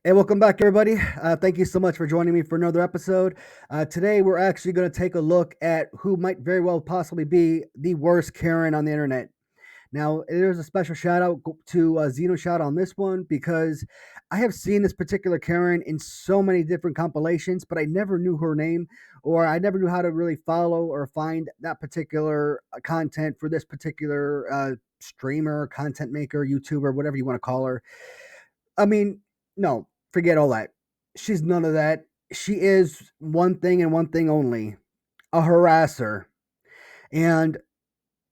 Hey, welcome back, everybody. Thank you so much for joining me for another episode. Today, we're actually going to take a look at who might very well possibly be the worst Karen on the internet. Now, there's a special shout out to Zeno Shout on this one because I have seen this particular Karen in so many different compilations, but I never knew her name or I never knew how to really follow or find that particular content for this particular streamer, content maker, YouTuber, whatever you want to call her. I mean, no, forget all that. She's none of that. She is one thing and one thing only, a harasser. And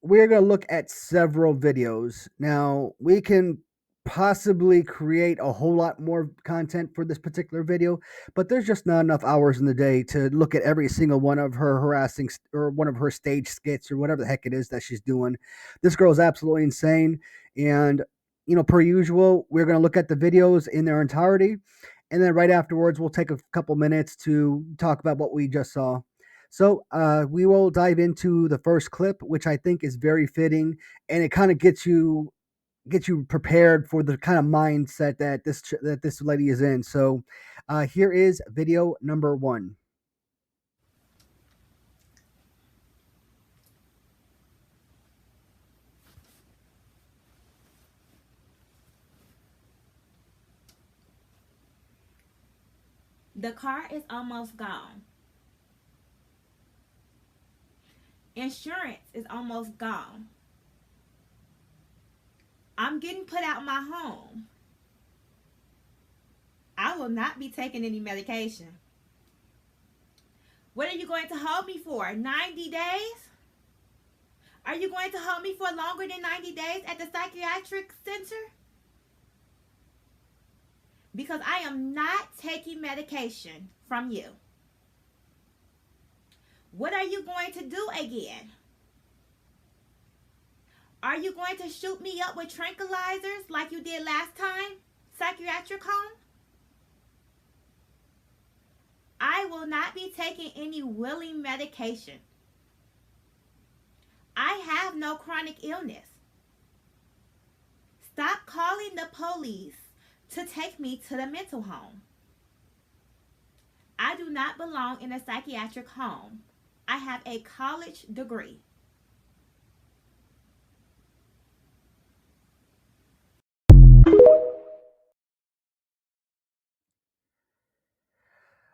we're going to look at several videos. Now, we can possibly create a whole lot more content for this particular video, but there's just not enough hours in the day to look at every single one of her harassing or one of her stage skits or whatever the heck it is that she's doing. This girl is absolutely insane. And, per usual, we're going to look at the videos in their entirety. And then right afterwards, we'll take a couple minutes to talk about what we just saw. So we will dive into the first clip, which I think is very fitting, and it kind of gets you prepared for the kind of mindset that this lady is in. So here is video number 1. The car is almost gone. Insurance is almost gone. I'm getting put out my home. I will not be taking any medication. What are you going to hold me for? 90 days? Are you going to hold me for longer than 90 days at the psychiatric center? Because I am not taking medication from you. What are you going to do again? Are you going to shoot me up with tranquilizers like you did last time? Psychiatric home? I will not be taking any willing medication. I have no chronic illness. Stop calling the police to take me to the mental home. I do not belong in a psychiatric home. I have a college degree.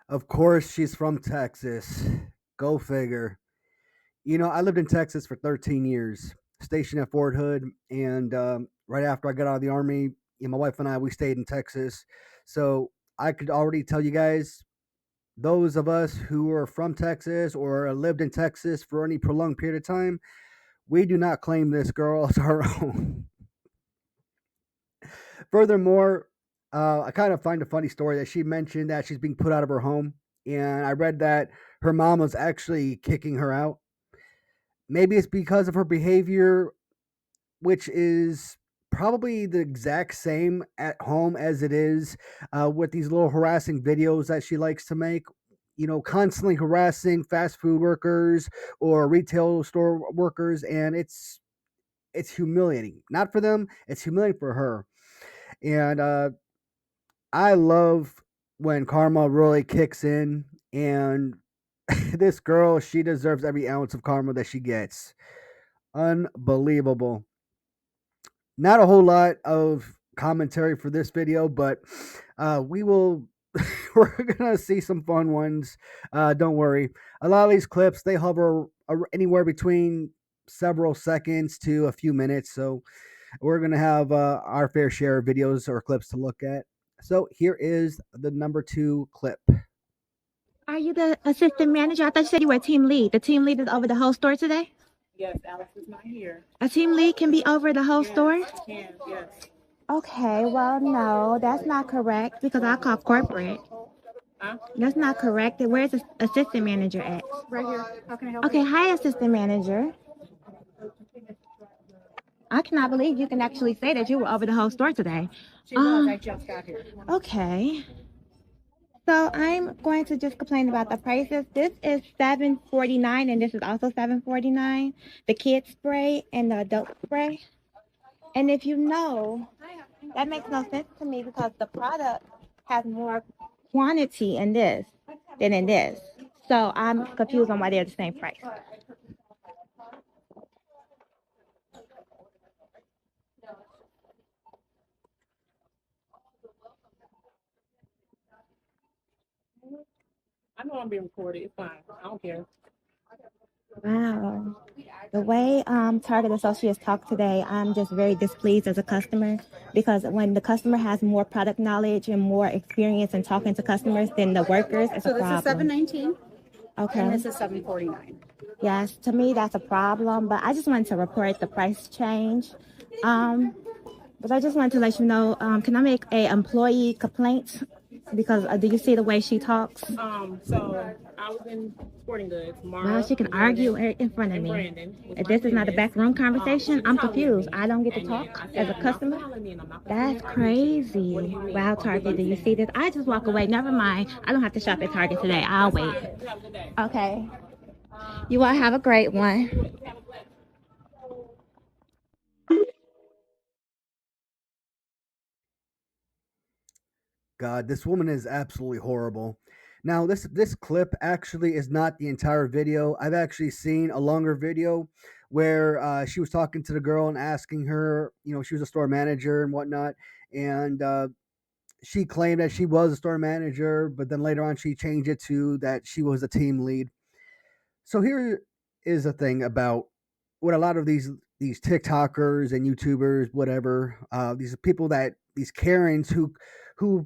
Of course, she's from Texas. Go figure. I lived in Texas for 13 years, stationed at Fort Hood, and right after I got out of the Army, my wife and I, we stayed in Texas. So I could already tell you guys, those of us who are from Texas or lived in Texas for any prolonged period of time, we do not claim this girl as our own. Furthermore, I kind of find a funny story that she mentioned that she's being put out of her home. And I read that her mom was actually kicking her out. Maybe it's because of her behavior, which is probably the exact same at home as it is with these little harassing videos that she likes to make. Constantly harassing fast food workers or retail store workers, and it's humiliating. Not for them, it's humiliating for her. And I love when karma really kicks in, and this girl, she deserves every ounce of karma that she gets. Unbelievable. Not a whole lot of commentary for this video, but we will. We're gonna see some fun ones. Don't worry. A lot of these clips they hover anywhere between several seconds to a few minutes, so we're gonna have our fair share of videos or clips to look at. So here is the number 2 clip. Are you the assistant manager? I thought you said you were a team lead. The team lead is over the whole store today? Yes, Alex is not here. A team lead can be over the whole store? Can, yes. Okay, well, no, that's not correct because I call corporate. Huh? That's not correct. Where's the assistant manager at? Right here. How can I help Okay, you? hi, assistant manager. I cannot believe you can actually say that you were over the whole store today. She was. I just got here. Okay. So I'm going to just complain about the prices. This is $7.49 and this is also $7.49. The kid spray and the adult spray. And if you know, that makes no sense to me because the product has more quantity in this than in this. So I'm confused on why they're the same price. I know I'm being recorded. It's fine. I don't care. Wow. The way Target associates talk today, I'm just very displeased as a customer because when the customer has more product knowledge and more experience in talking to customers than the workers, it's So a this is problem. $7.19 and Okay. this is $7.49. Yes, to me that's a problem, but I just wanted to report the price change. But I just wanted to let you know, can I make a employee complaint? Because do you see the way she talks? So I was in Sporting Goods. Wow, she can argue in front of me. Brandon was If my this is not a business. backroom conversation, I'm Hollered at confused. me. I don't get to And then talk I said, as a "You're not customer. calling me and I'm not That's calling you. crazy. What do you mean? Wow, Target, do you see this? I just walk away. Never mind. I don't have to shop at Target today. I'll wait. You have a good day." Okay. You all have a great one. God, this woman is absolutely horrible. Now, this clip actually is not the entire video. I've actually seen a longer video where she was talking to the girl and asking her, she was a store manager and whatnot, and she claimed that she was a store manager, but then later on she changed it to that she was a team lead. So here is a thing about what a lot of these TikTokers and YouTubers, whatever, these people that these Karens who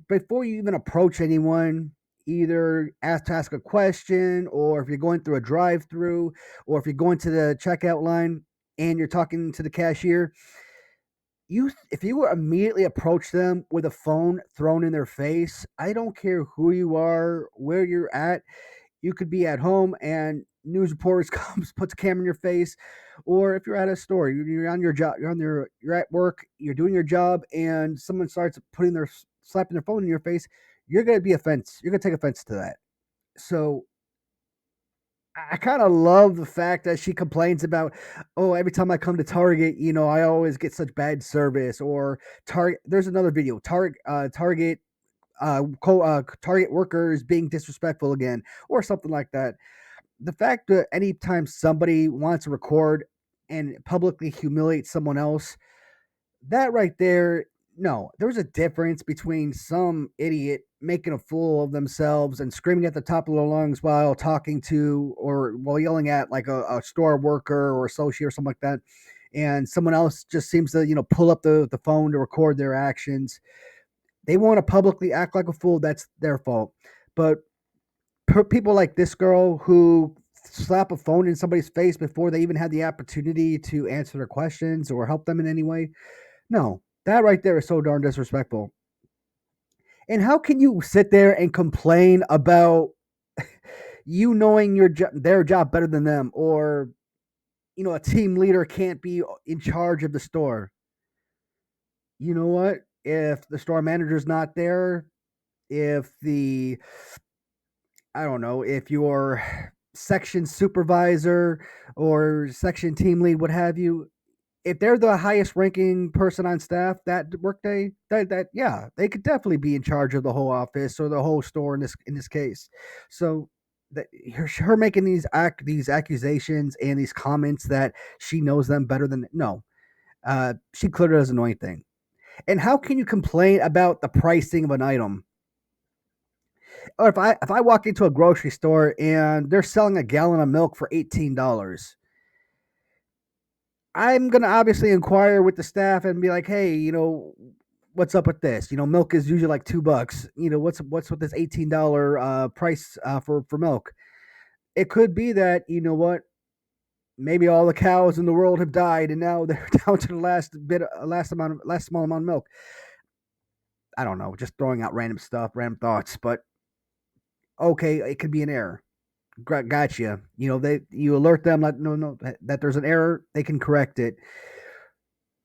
before you even approach anyone, either ask a question, or if you're going through a drive-through, or if you're going to the checkout line and you're talking to the cashier, if you were immediately approach them with a phone thrown in their face, I don't care who you are, where you're at, you could be at home and news reporters comes puts a camera in your face, or if you're at a store, you're on your job, you're at work, you're doing your job, and someone starts slapping their phone in your face, you're gonna be offense. You're gonna take offense to that. So I kind of love the fact that she complains about, oh, every time I come to Target, I always get such bad service. Or Target, there's another video, Target workers being disrespectful again, or something like that. The fact that anytime somebody wants to record and publicly humiliate someone else, that right there, no, there's a difference between some idiot making a fool of themselves and screaming at the top of their lungs while talking to or while yelling at like a store worker or associate or something like that. And someone else just seems to, pull up the phone to record their actions. They want to publicly act like a fool. That's their fault. But people like this girl who slap a phone in somebody's face before they even had the opportunity to answer their questions or help them in any way. No, that right there is so darn disrespectful. And how can you sit there and complain about you knowing their job better than them, or a team leader can't be in charge of the store? You know what? If the store manager's not there, if the I don't know, if your section supervisor or section team lead, what have you, if they're the highest ranking person on staff that workday, that yeah, they could definitely be in charge of the whole office or the whole store in this case. So that her making these accusations and these comments that she knows them better than no, she clearly doesn't know anything. And how can you complain about the pricing of an item? Or if I walk into a grocery store and they're selling a gallon of milk for $18, I'm gonna obviously inquire with the staff and be like, hey, what's up with this? Milk is usually like $2. What's with this $18 price for milk? It could be that what maybe all the cows in the world have died and now they're down to the last small amount of milk. I don't know, just throwing out random stuff, random thoughts, but okay, it could be an error. Gotcha. You alert them like no that there's an error, they can correct it.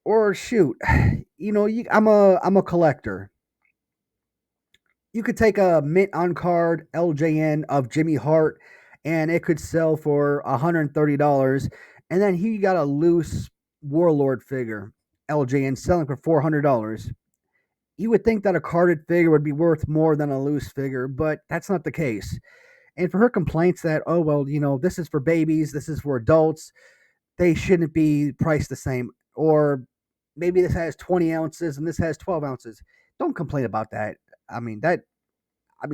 Or shoot, I'm a collector. You could take a mint on card LJN of Jimmy Hart, and it could sell for $130, and then he got a loose Warlord figure LJN selling for $400. You would think that a carded figure would be worth more than a loose figure, but that's not the case. And for her complaints that, oh, well, this is for babies, this is for adults, they shouldn't be priced the same. Or maybe this has 20 ounces and this has 12 ounces. Don't complain about that.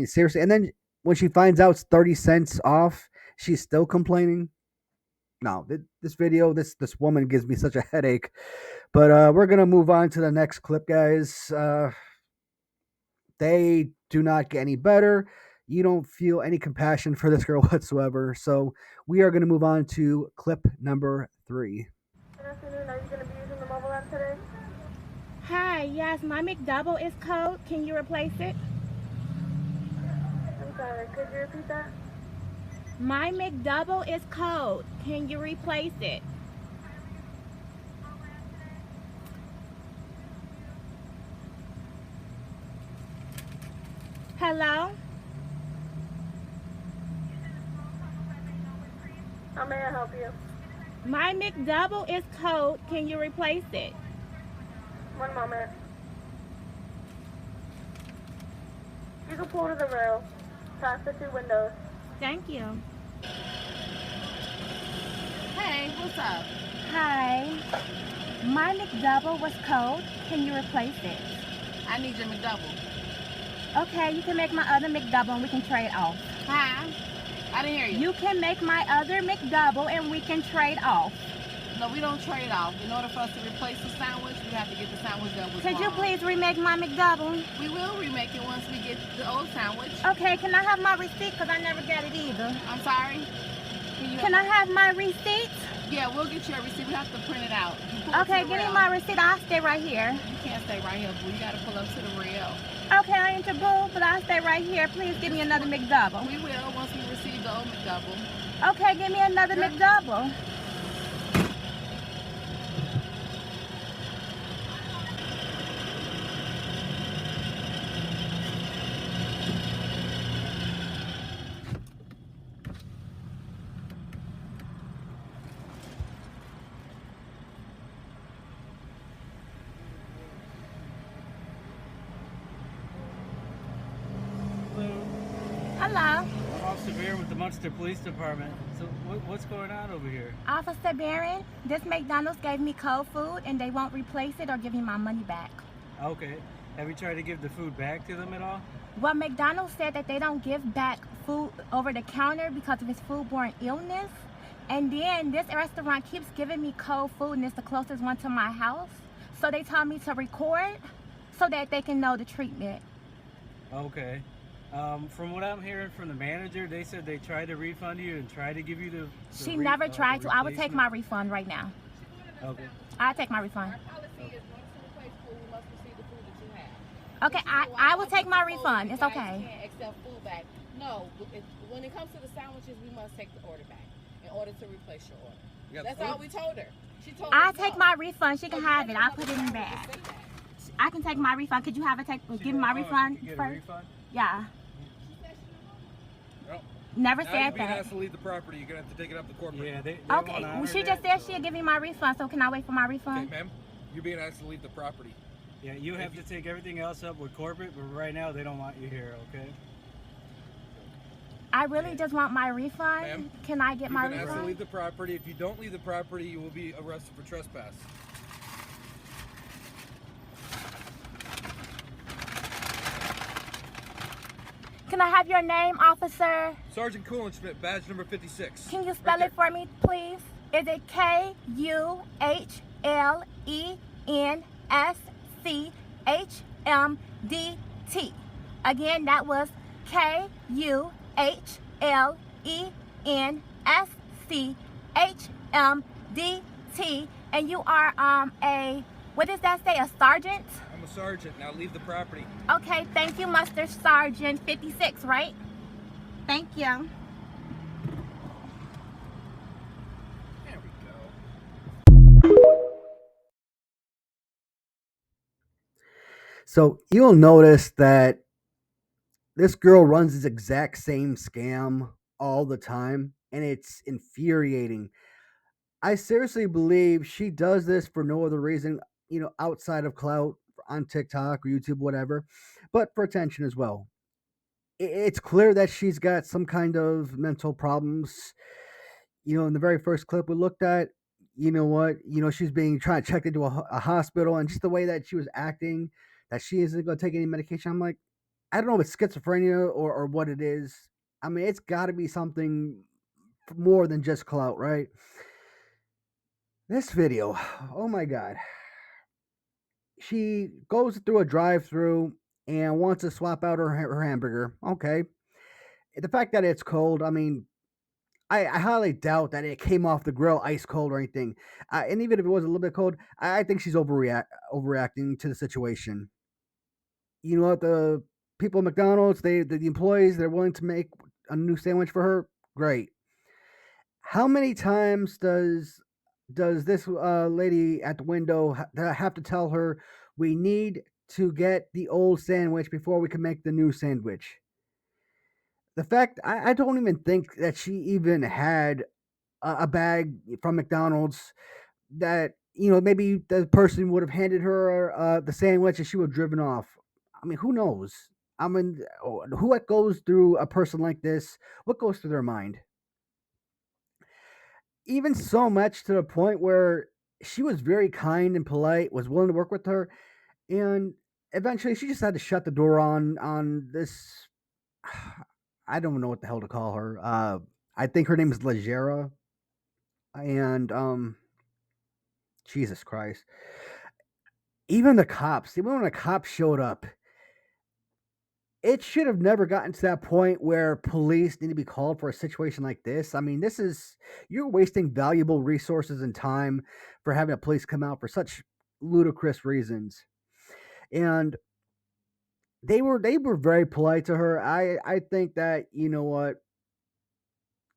Seriously. And then when she finds out it's 30 cents off, she's still complaining. No, this video, this woman gives me such a headache. But we're going to move on to the next clip, guys. They do not get any better. You don't feel any compassion for this girl whatsoever. So we are going to move on to clip number 3. Good afternoon. Are you going to be using the mobile app today? Hi, yes, my McDouble is cold. Can you replace it? I'm sorry. Could you repeat that? My McDouble is cold. Can you replace it? Hello? How may I help you? My McDouble is cold. Can you replace it? One moment. You can pull to the rail. Past the 2 windows. Thank you. Hey, what's up? Hi. My McDouble was cold. Can you replace it? I need your McDouble. Okay, you can make my other McDouble and we can trade off. Huh? I didn't hear you. You can make my other McDouble and we can trade off. No, we don't trade off. In order for us to replace the sandwich, we have to get the sandwich that was Could you wrong. please remake my McDouble? We will remake it once we get the old sandwich. Okay, can I have my receipt? Because I never got it either. I'm sorry? Can I have my receipt? Yeah, we'll get you a receipt. We have to print it out. You pull Okay, to the give me rail. my receipt. I'll stay right here. You can't stay right here, boo. You gotta pull up to the rail. Okay, I ain't your boo, but I'll stay right here. Please give me another McDouble. We will once we receive the old McDouble. Okay, give me another McDouble. Hello. I'm Officer Bear with the Munster Police Department. So what's going on over here? Officer Barron, this McDonald's gave me cold food and they won't replace it or give me my money back. Okay. Have you tried to give the food back to them at all? Well, McDonald's said that they don't give back food over the counter because of its foodborne illness. And then this restaurant keeps giving me cold food and it's the closest one to my house. So they told me to record so that they can know the treatment. Okay. From what I'm hearing from the manager, they said they tried to refund you and tried to give you the She never tried to. I would take my refund right now. Okay. I'll take my refund. Our policy is once you replace food, we must receive the food that you have. Okay, I will take my refund. It's You okay. can't accept food back. No, when it comes to the sandwiches, we must take the order back in order to replace your order. That's all we told her. She told I'll us take no. my refund. She can have it. I'll put it in the bag. I can take my refund. Could you have it give me my refund Get a first? refund? Yeah. Well, Never now said you're being that. asked to leave the property. You're gonna have to take it up to corporate. Yeah, they Okay, won't well, honor she that, just said so- she'll give me my refund, so can I wait for my Okay, refund? ma'am. You're being asked to leave the property. Yeah, you have to take everything else up with corporate, but right now they don't want you here, okay? I really just want my refund. Ma'am, Can I get You've my been asked to refund? leave the property. If you don't leave the property, you will be arrested for trespass. Can I have your name, officer? Sergeant Schmidt, badge number 56. Can you spell Right it for me, please? Is it Kuhlenschmdt? Again, that was Kuhlenschmdt. And you are what does that say, a sergeant? I'm a sergeant. Now leave the property. Okay, thank you, Mr. Sergeant 56, right? Thank you. There we go. So you'll notice that this girl runs this exact same scam all the time, and it's infuriating. I seriously believe she does this for no other reason, outside of clout, on TikTok or YouTube, whatever, but for attention as well. It's clear that she's got some kind of mental problems. In the very first clip we looked at, she's being trying to check into a hospital, and just the way that she was acting, that she isn't going to take any medication. I'm like, I don't know if it's schizophrenia or what it is. I mean, it's got to be something more than just clout, right? This video, oh my God. She goes through a drive-thru and wants to swap out her hamburger. Okay. The fact that it's cold, I mean, I highly doubt that it came off the grill ice cold or anything. And even if it was a little bit cold, I think she's overreacting to the situation. You know what? The people at McDonald's, the employees, they're willing to make a new sandwich for her. Great. How many times does this lady at the window have to tell her we need to get the old sandwich before we can make the new sandwich? The fact I don't even think that she even had a bag from McDonald's that maybe the person would have handed her the sandwich and she would have driven off. I mean, who knows? I mean, what goes through a person like this? What goes through their mind? Even so much to the point where she was very kind and polite, was willing to work with her, and eventually she just had to shut the door on this. I don't know what the hell to call her. I think her name is Legera, and Jesus Christ. Even when the cops showed up, it should have never gotten to that point where police need to be called for a situation like this. I mean, you're wasting valuable resources and time for having a police come out for such ludicrous reasons. And they were very polite to her. I think that, you know what,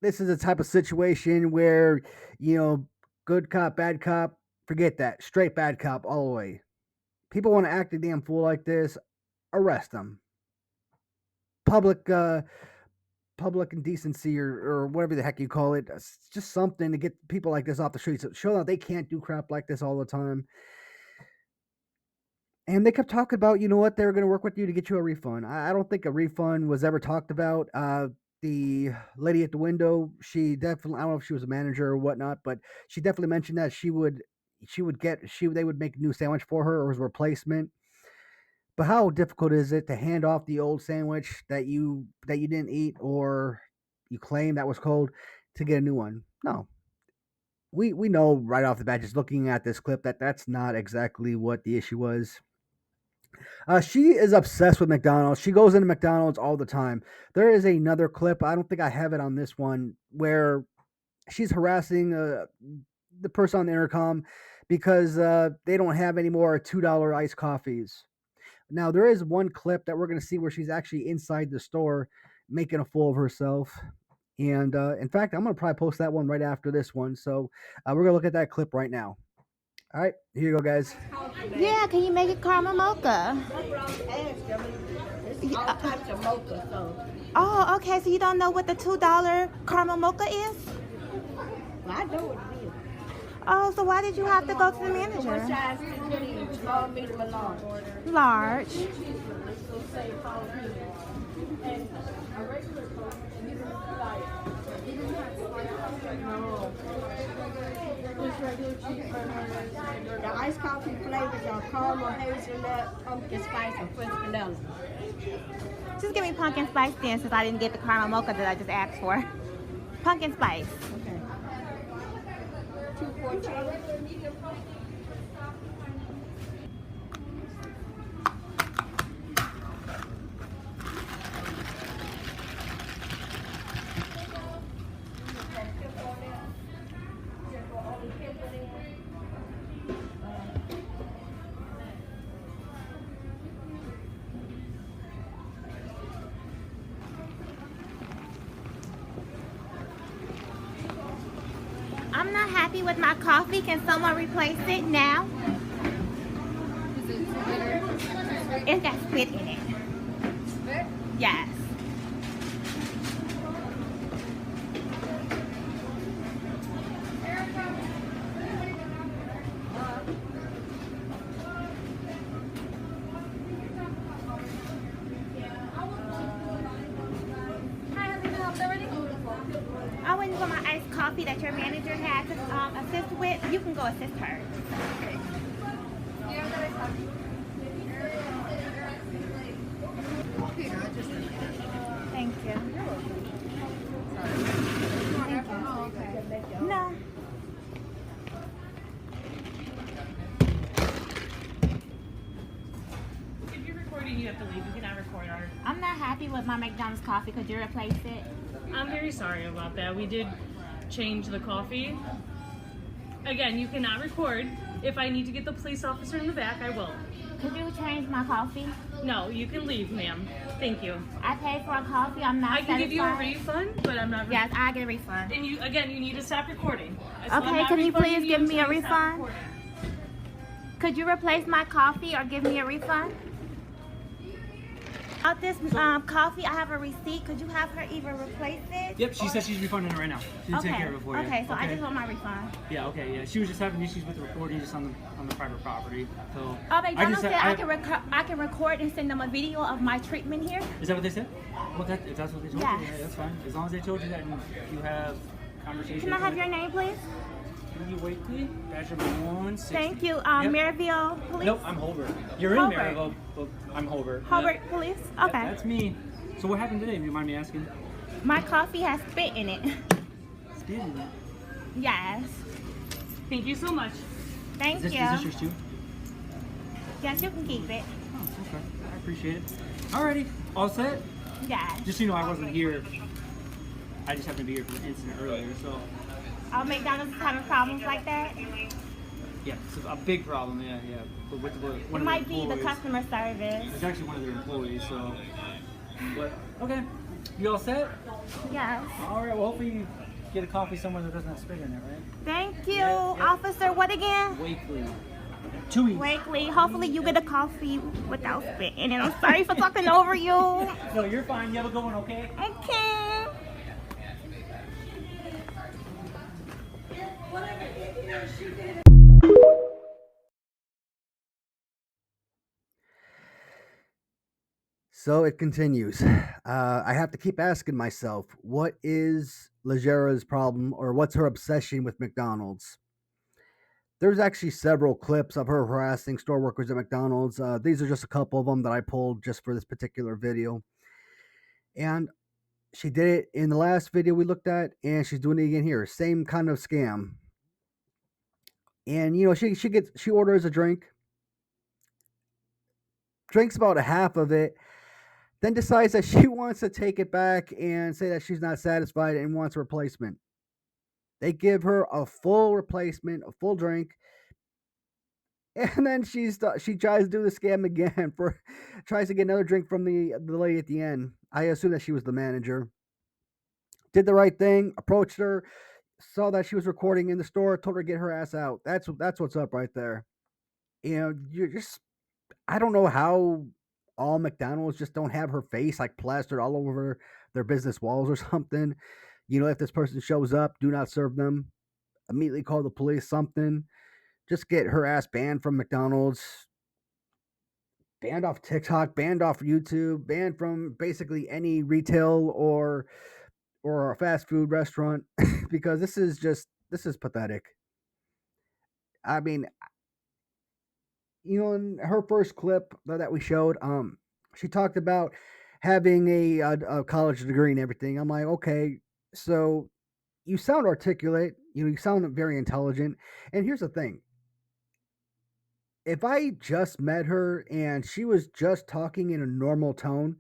this is a type of situation where, good cop, bad cop, forget that. Straight bad cop all the way. People want to act a damn fool like this, arrest them. Public indecency or whatever the heck you call it. It's just something to get people like this off the streets. Show that they can't do crap like this all the time. And they kept talking about, you know what, they were going to work with you to get you a refund. I don't think a refund was ever talked about. The lady at the window, she definitely, I don't know if she was a manager or whatnot, but she definitely mentioned that they would make a new sandwich for her or as a replacement. But how difficult is it to hand off the old sandwich that you didn't eat or you claim that was cold to get a new one? No. We know right off the bat, just looking at this clip, that that's not exactly what the issue was. She is obsessed with McDonald's. She goes into McDonald's all the time. There is another clip, I don't think I have it on this one, where she's harassing the person on the intercom because they don't have any more $2 iced coffees. Now, there is one clip that we're going to see where she's actually inside the store making a fool of herself. And in fact, I'm going to probably post that one right after this one. So we're going to look at that clip right now. All right, here you go, guys. Yeah, can you make it caramel mocha? All types of mocha, so. Oh, okay. So you don't know what the $2 caramel mocha is? I know what it is. Oh, so why did you have to go to the manager? What size did you need? Small, medium, or large? Large. The iced coffee flavors are caramel, hazelnut, pumpkin spice, and French vanilla. Just give me pumpkin spice then, since I didn't get the caramel mocha that I just asked for. Pumpkin spice. Okay. 214. I'm not happy with my coffee. Can someone replace it now? It's got spit in it. Spit? Yes. your manager had to assist with, you can go assist her. Thank you. No. If you're recording, you have to leave. You cannot record our. I'm not happy with my McDonald's coffee. Could you replace it? I'm very sorry about that. We did change the coffee. Again, you cannot record. If I need to get the police officer in the back, I will. Could you change my coffee? No, you can leave, ma'am. Thank you. I paid for a coffee. I'm not I can give you a satisfied. refund, but I'm not. Yes, I get a refund. And you need to stop recording. So I'm Okay, not can you refunding please give me a until you stop refund? recording. Could you replace my coffee or give me a refund? About this coffee, I have a receipt. Could you have her either replace it? Yep, she said she's refunding it right now. She'll take care of it for you. Okay, so I just want my refund. Yeah, okay, yeah. She was just having issues with the recording just on the private property. So Oh, McDonald's said I I can record and send them a video of my treatment here. Is that what they said? Well, if that's what they told you, Yes. yeah, that's fine. As long as they told you that and you have conversation. Can I have your name, please? Wakely, badge number 160. Thank you. Yep. Maryville Police? Nope, I'm Holbert. You're in Holbert. Maryville, but I'm Holbert. Hobart Yep. Police? Yep, Okay. that's me. So what happened today? Do you mind me asking? My coffee has spit in it. Spit in it? Yes. Thank you so much. Thank Is you. this yours too? Yes, you can keep it. Oh, okay. I appreciate it. Alrighty. All set? Yes. Just so you know, I wasn't here. I just happened to be here for the incident earlier, so. All McDonald's is having problems like that? Yeah, it's a big problem, yeah. But with one It of might the be the employees. customer service. It's actually one of their employees, so. But, okay. You all set? Yes. Alright, well, hopefully you get a coffee somewhere that doesn't have spit in it, right? Thank you. Yeah, yeah. Officer, what again? Wakely. 2 weeks. Wakely. Hopefully you get a coffee without spit in it. I'm sorry for talking over you. No, you're fine. You have a good one, okay? Okay. So it continues. I have to keep asking myself, what is Legera's problem, or what's her obsession with McDonald's? There's actually several clips of her harassing store workers at McDonald's. These are just a couple of them that I pulled just for this particular video. And she did it in the last video we looked at, and she's doing it again here. Same kind of scam. And she orders a drink, drinks about a half of it, then decides that she wants to take it back and say that she's not satisfied and wants a replacement. They give her a full replacement, a full drink, and then she tries to do the scam again. Tries to get another drink from the lady at the end. I assume that she was the manager. Did the right thing, approached her, saw that she was recording in the store, told her to get her ass out. That's what's up right there. I don't know how all McDonald's just don't have her face like plastered all over their business walls or something. If this person shows up, do not serve them. Immediately call the police, something. Just get her ass banned from McDonald's. Banned off TikTok, banned off YouTube, banned from basically any retail or a fast food restaurant because this is pathetic. I mean, in her first clip that we showed, she talked about having a college degree and everything. I'm like, okay, so you sound articulate, you sound very intelligent. And here's the thing. If I just met her and she was just talking in a normal tone,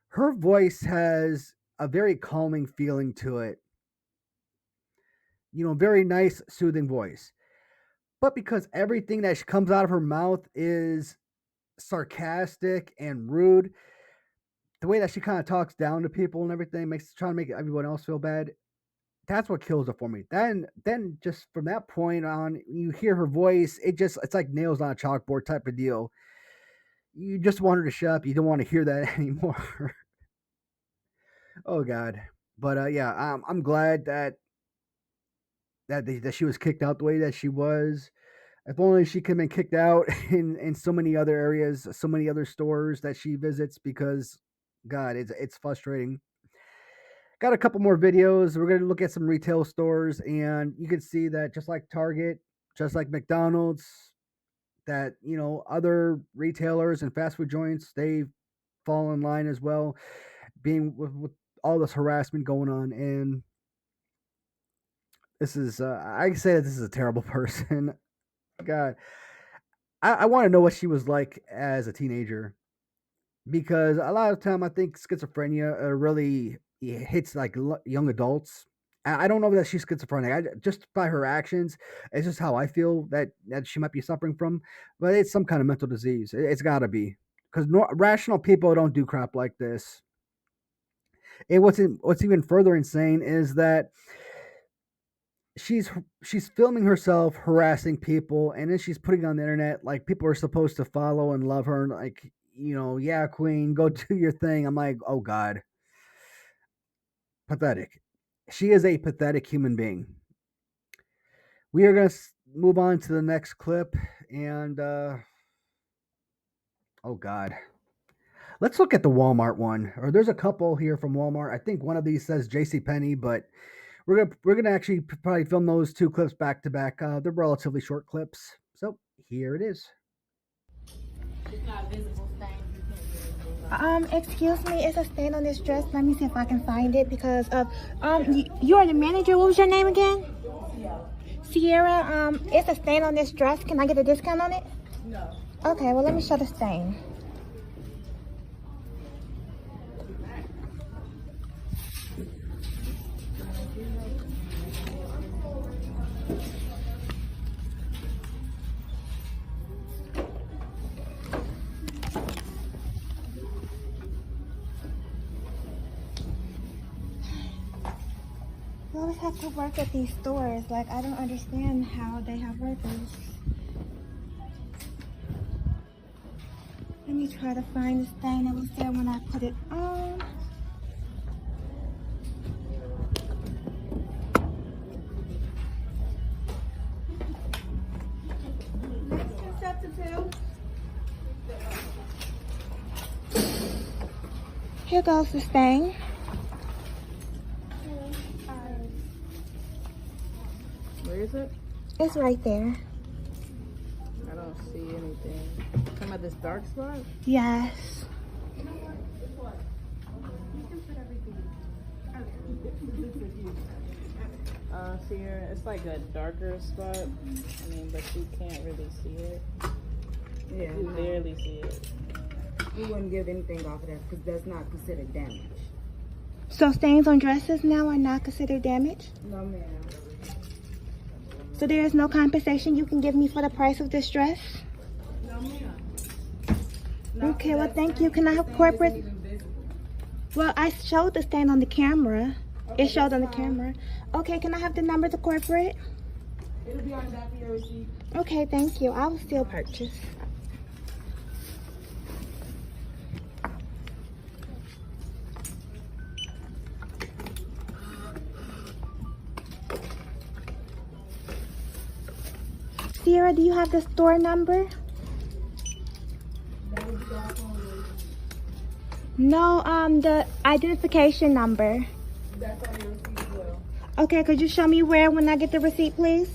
her voice has a very calming feeling to it. Very nice, soothing voice. But because everything that comes out of her mouth is sarcastic and rude, the way that she kind of talks down to people and everything trying to make everyone else feel bad. That's what kills it for me. Then just from that point on, you hear her voice, it's like nails on a chalkboard type of deal. You just want her to shut up. You don't want to hear that anymore. Oh God. But yeah, I'm glad that she was kicked out the way that she was. If only she could have been kicked out in so many other areas, so many other stores that she visits, because God, it's frustrating. got a couple more videos. We're going to look at some retail stores, and you can see that just like Target, just like McDonald's, that, you know, other retailers and fast food joints, they fall in line as well, being with all this harassment going on. And this is, I say that this is a terrible person. God, I want to know what she was like as a teenager, because a lot of time I think schizophrenia really hits like young adults. I don't know that she's schizophrenic. Just by her actions, it's just how I feel that she might be suffering from. But it's some kind of mental disease. It's got to be, because rational people don't do crap like this. And what's even further insane is that she's she's filming herself harassing people, and then she's putting it on the internet. Like, people are supposed to follow and love her, and like, you know, yeah, queen, go do your thing. I'm like, oh god, pathetic. She is a pathetic human being. We are going to move on to the next clip, and oh god, let's look at the Walmart one. Or there's a couple here from Walmart. I think one of these says JCPenney, but we're gonna actually probably film those two clips back to back. They're relatively short clips, so here it is. Excuse me, it's a stain on this dress. Let me see if I can find it, because of you are the manager. What was your name again? Sierra. It's a stain on this dress. Can I get a discount on it? No. Okay, well, let me show the stain. You always have to work at these stores. Like, I don't understand how they have workers. Let me try to find the stain that was there when I put it on. Next substitute. Here goes the stain. Where is it? It's right there. I don't see anything. Talking about this dark spot? Yes. See here, it's like a darker spot. I mean, but you can't really see it. Yeah. You barely see it. We wouldn't give anything off of that because that's not considered damage. So stains on dresses now are not considered damage? No, ma'am. So there is no compensation you can give me for the price of this dress? No, ma'am. Okay, well, thank you. Can I have corporate? Well, I showed the stain on the camera. Okay, it showed on the fine. camera. Okay, can I have the number to corporate? It'll be on the back of your receipt. Okay, thank you. I will still purchase. Sierra, do you have the store number? No, the identification number. That's on your receipt as well. Okay, could you show me where when I get the receipt, please?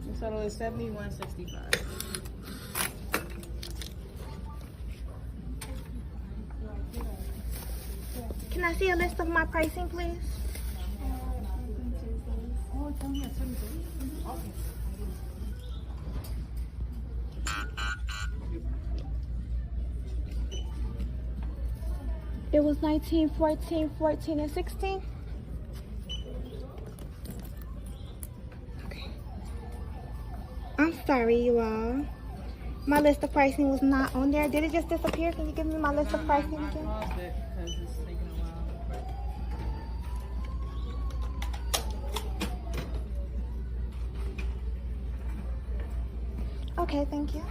The total is $71.65. Can I see a list of my pricing, please? It was 19, 14, 14, and 16. Okay. I'm sorry, you all. My list of pricing was not on there. Did it just disappear? Can you give me my list of pricing again? I paused it because it's taking a while. Okay, thank you.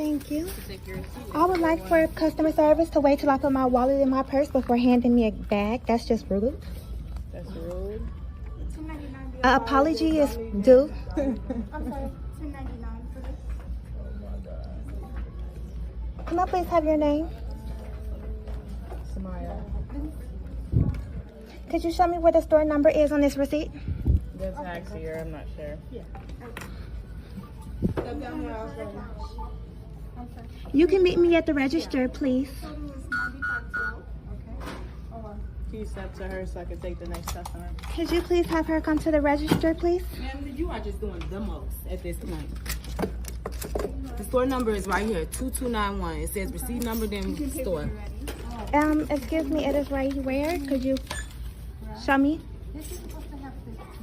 Thank you. To take your receipt. I would like for customer service to wait till I put my wallet in my purse before handing me a bag. That's just rude. That's rude. Apology is due. I'm sorry, $2.99 for this. Can I please have your name? Samaya. Could you show me where the store number is on this receipt? The tax here, I'm not sure. You can meet me at the register, please. Can you step to her so I can take the next customer? Could you please have her come to the register, please? Ma'am, you are just doing the most at this point. The store number is right here, 2291. It says receipt number, then store. Excuse me, it is right where? Could you show me?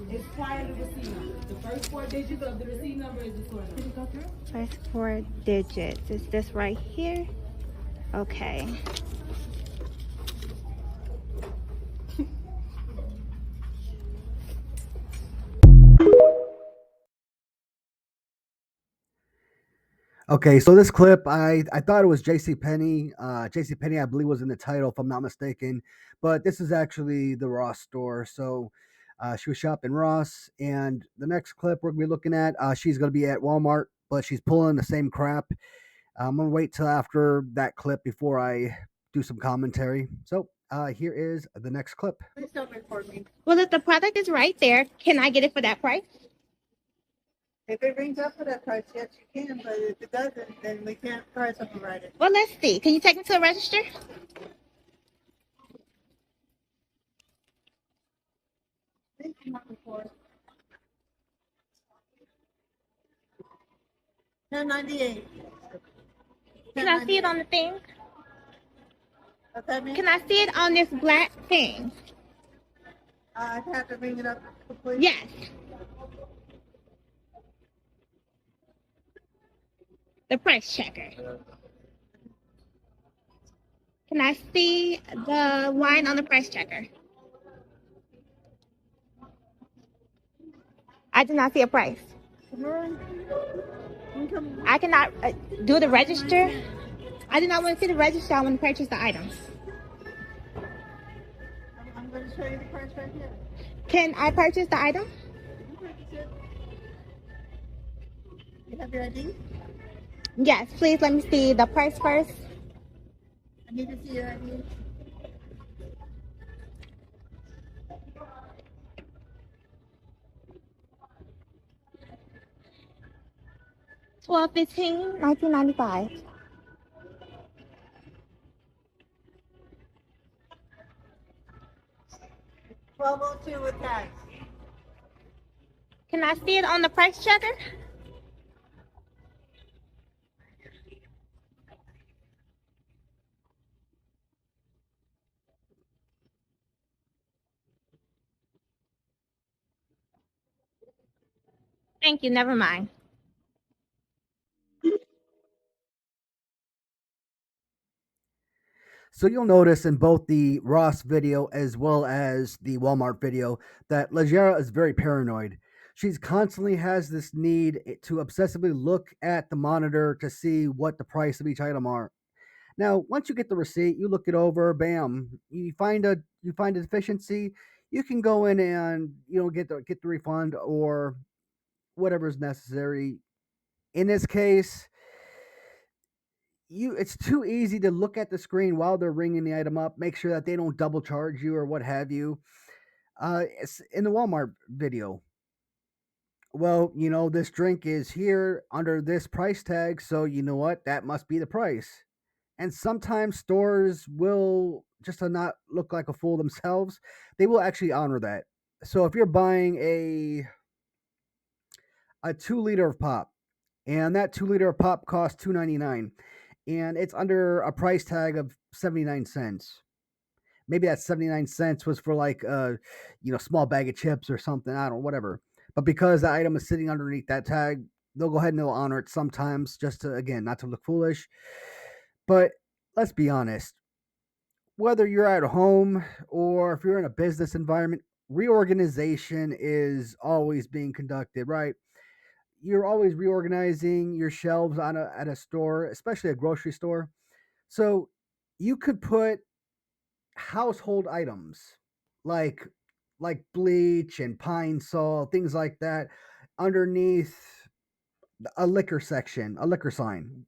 It's prior to receipt number. The first 4 digits of the receipt number is the store number. First 4 digits. Is this right here? Okay. Okay, so this clip, I thought it was JCPenney. JCPenney, I believe, was in the title, if I'm not mistaken. But this is actually the Ross store. So she was shopping Ross. And the next clip we're going to be looking at, she's going to be at Walmart, but she's pulling the same crap. I'm going to wait till after that clip before I do some commentary. So here is the next clip. Please don't record me. Well, if the product is right there, can I get it for that price? If it rings up for that price, yes, you can. But if it doesn't, then we can't price override it. Well, let's see. Can you take me to the register? Please do not record. $10.98. Can I see it on the thing? What's that mean? Can I see it on this black thing? I'd have to ring it up completely. Yes. The price checker. Can I see the line on the price checker? I do not see a price. I cannot do the register. I do not want to see the register. I want to purchase the items. I'm going to show you the price right here. Can I purchase the item? You purchase it. You have your ID? Yes, please let me see the price first. I need to see your ID. $12.15, $19.95. $12.02 with tax. Can I see it on the price checker? Thank you, never mind. So you'll notice in both the Ross video as well as the Walmart video that Legera is very paranoid. She's constantly has this need to obsessively look at the monitor to see what the price of each item are. Now, once you get the receipt, you look it over, bam, you find a deficiency, you can go in and get the refund or whatever is necessary. In this case, it's too easy to look at the screen while they're ringing the item up, make sure that they don't double charge you or what have you. It's in the Walmart video. Well, this drink is here under this price tag, so you know what? That must be the price. And sometimes stores will, just to not look like a fool themselves, they will actually honor that. So if you're buying a 2 liter of pop, and that 2 liter of pop costs $2.99, and it's under a price tag of 79 cents. Maybe that 79 cents was for like small bag of chips or something. I don't know, whatever. But because the item is sitting underneath that tag, they'll go ahead and they'll honor it sometimes, just to, again, not to look foolish. But let's be honest. Whether you're at home or if you're in a business environment, reorganization is always being conducted, right? you're always reorganizing your shelves at a store, especially a grocery store. So you could put household items like bleach and pine sol, things like that, underneath a liquor section, a liquor sign.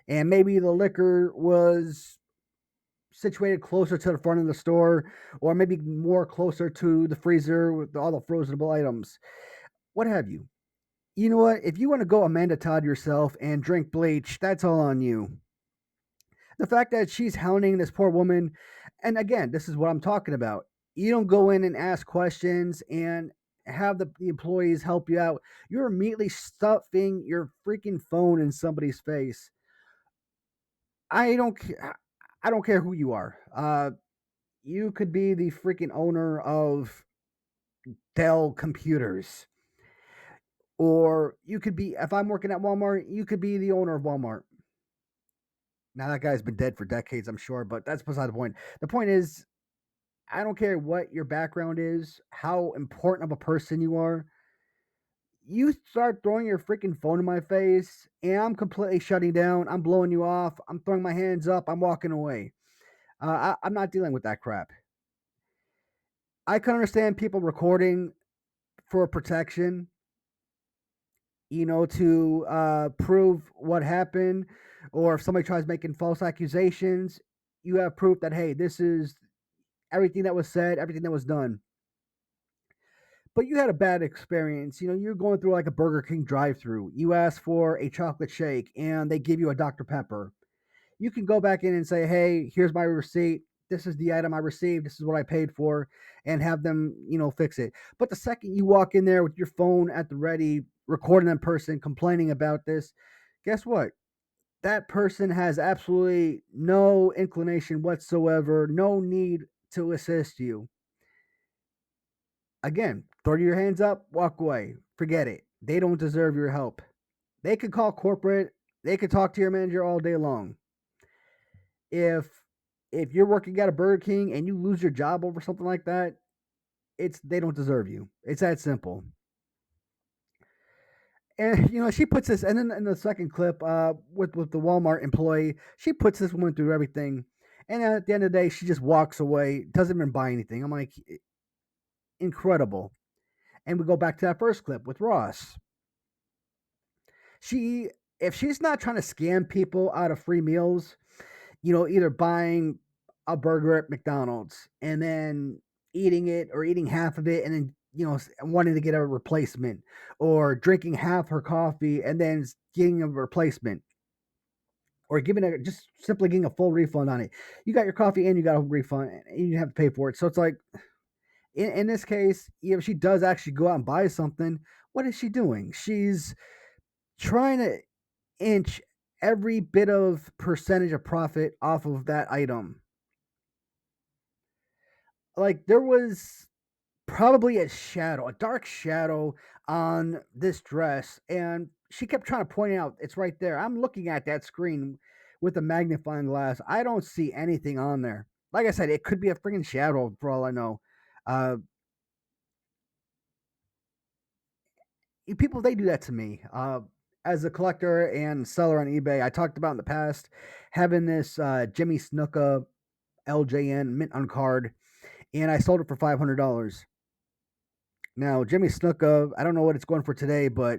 And maybe the liquor was situated closer to the front of the store, or maybe more closer to the freezer with all the frozenable items, what have you. You know what? If you want to go Amanda Todd yourself and drink bleach, that's all on you. The fact that she's hounding this poor woman, and again, this is what I'm talking about. You don't go in and ask questions and have the employees help you out. You're immediately stuffing your freaking phone in somebody's face. I don't care. I don't care who you are. You could be the freaking owner of Dell Computers, or you could be. If I'm working at Walmart, you could be the owner of Walmart. Now that guy's been dead for decades, I'm sure, but that's beside the point. The point is, I don't care what your background is, how important of a person you are. You start throwing your freaking phone in my face, and I'm completely shutting down. I'm blowing you off. I'm throwing my hands up. I'm walking away. I'm not dealing with that crap. I can understand people recording for protection, to prove what happened, or if somebody tries making false accusations, you have proof that, hey, this is everything that was said, everything that was done. But you had a bad experience. You're going through like a Burger King drive-thru. You ask for a chocolate shake and they give you a Dr. Pepper. You can go back in and say, hey, here's my receipt. This is the item I received. This is what I paid for, and have them, fix it. But the second you walk in there with your phone at the ready, recording that person complaining about this, guess what? That person has absolutely no inclination whatsoever, no need to assist you. Again, throw your hands up, walk away. Forget it. They don't deserve your help. They could call corporate, they could talk to your manager all day long. If you're working at a Burger King and you lose your job over something like that, they don't deserve you. It's that simple. And she puts this, and then in the second clip, with the Walmart employee, she puts this woman through everything, and at the end of the day, she just walks away, doesn't even buy anything. I'm like, incredible. And we go back to that first clip with Ross. If she's not trying to scam people out of free meals, either buying a burger at McDonald's and then eating it, or eating half of it and then wanting to get a replacement, or drinking half her coffee and then getting a replacement, or just simply getting a full refund on it. You got your coffee and you got a refund and you have to pay for it. So it's like, in this case, if she does actually go out and buy something, what is she doing? She's trying to inch every bit of percentage of profit off of that item. Like, there was probably a dark shadow on this dress, and she kept trying to point out it's right there. I'm looking at that screen with a magnifying glass. I don't see anything on there. Like I said, it could be a freaking shadow for all I know. Uh, People, they do that to me. As a collector and seller on eBay, I talked about in the past having this Jimmy Snuka LJN mint on card, and I sold it for $500. Now, Jimmy Snuka, I don't know what it's going for today, but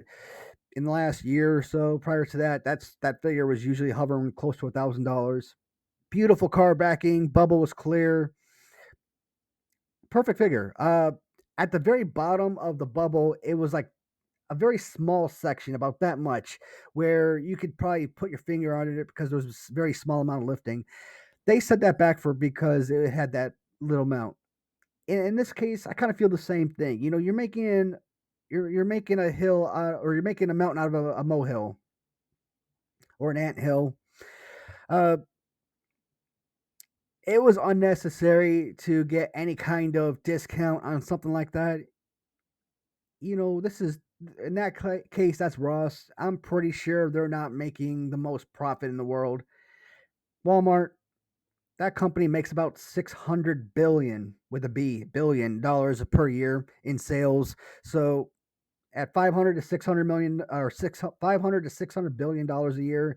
in the last year or so prior to that, that figure was usually hovering close to $1,000. Beautiful card backing, bubble was clear, perfect figure. At the very bottom of the bubble, it was like a very small section, about that much, where you could probably put your finger on it because there was a very small amount of lifting. They set that back because it had that little amount. In this case, I kind of feel the same thing. You're making a hill, or you're making a mountain out of a molehill or an ant hill. It was unnecessary to get any kind of discount on something like that. This is, in that case, that's Ross. I'm pretty sure they're not making the most profit in the world. Walmart, that company makes about 600 billion with a B billion dollars per year in sales. So at 500 to 600 million or 500 to 600 billion dollars a year,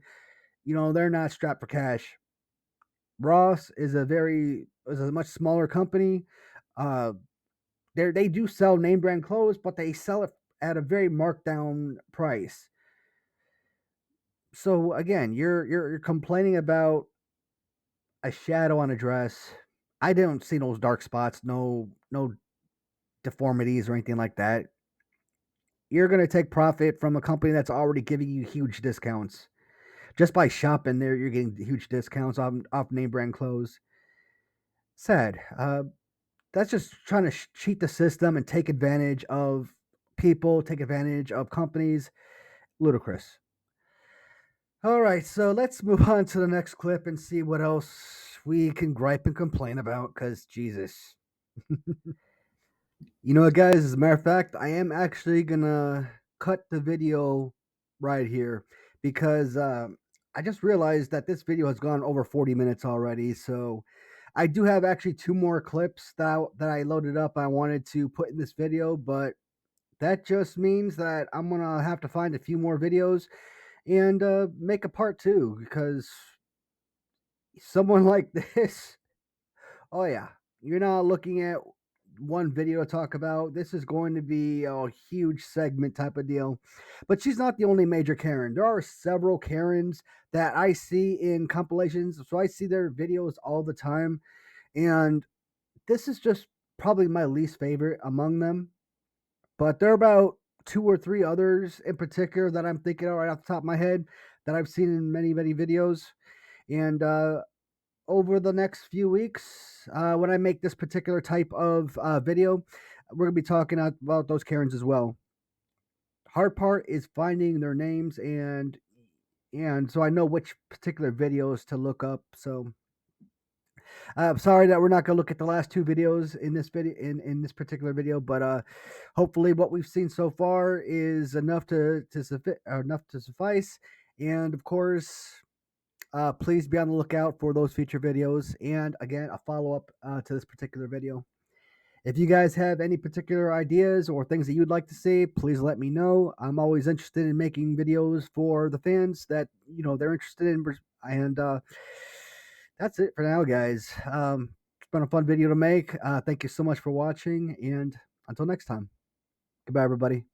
they're not strapped for cash. Ross is a much smaller company. Uh, they do sell name brand clothes, but they sell it at a very marked down price. So again, you're complaining about a shadow on a dress. I don't see those dark spots, no deformities or anything like that. You're going to take profit from a company that's already giving you huge discounts. Just by shopping there, you're getting huge discounts off name brand clothes. Sad. That's just trying to cheat the system and take advantage of people, take advantage of companies. Ludicrous. All right, so let's move on to the next clip and see what else we can gripe and complain about, because Jesus. You know what, guys? As a matter of fact, I am actually gonna cut the video right here because I just realized that this video has gone over 40 minutes already. So I do have actually two more clips that I loaded up. I wanted to put in this video, but that just means that I'm gonna have to find a few more videos and make a part two because someone like this. Oh yeah, you're not looking at one video to talk about. This is going to be a huge segment type of deal. But she's not the only major Karen. There are several Karens that I see in compilations. So I see their videos all the time. And this is just probably my least favorite among them. But there are about two or three others in particular that I'm thinking of right off the top of my head that I've seen in many, many videos. And over the next few weeks, when I make this particular type of video, we're going to be talking about those Karens as well. Hard part is finding their names and so I know which particular videos to look up. So I'm sorry that we're not going to look at the last two videos in this video in this particular video, but hopefully what we've seen so far is enough to suffice. And of course, please be on the lookout for those future videos. And again, a follow-up to this particular video. If you guys have any particular ideas or things that you'd like to see, please let me know. I'm always interested in making videos for the fans that, they're interested in. And that's it for now, guys. It's been a fun video to make. Thank you so much for watching. And until next time, goodbye, everybody.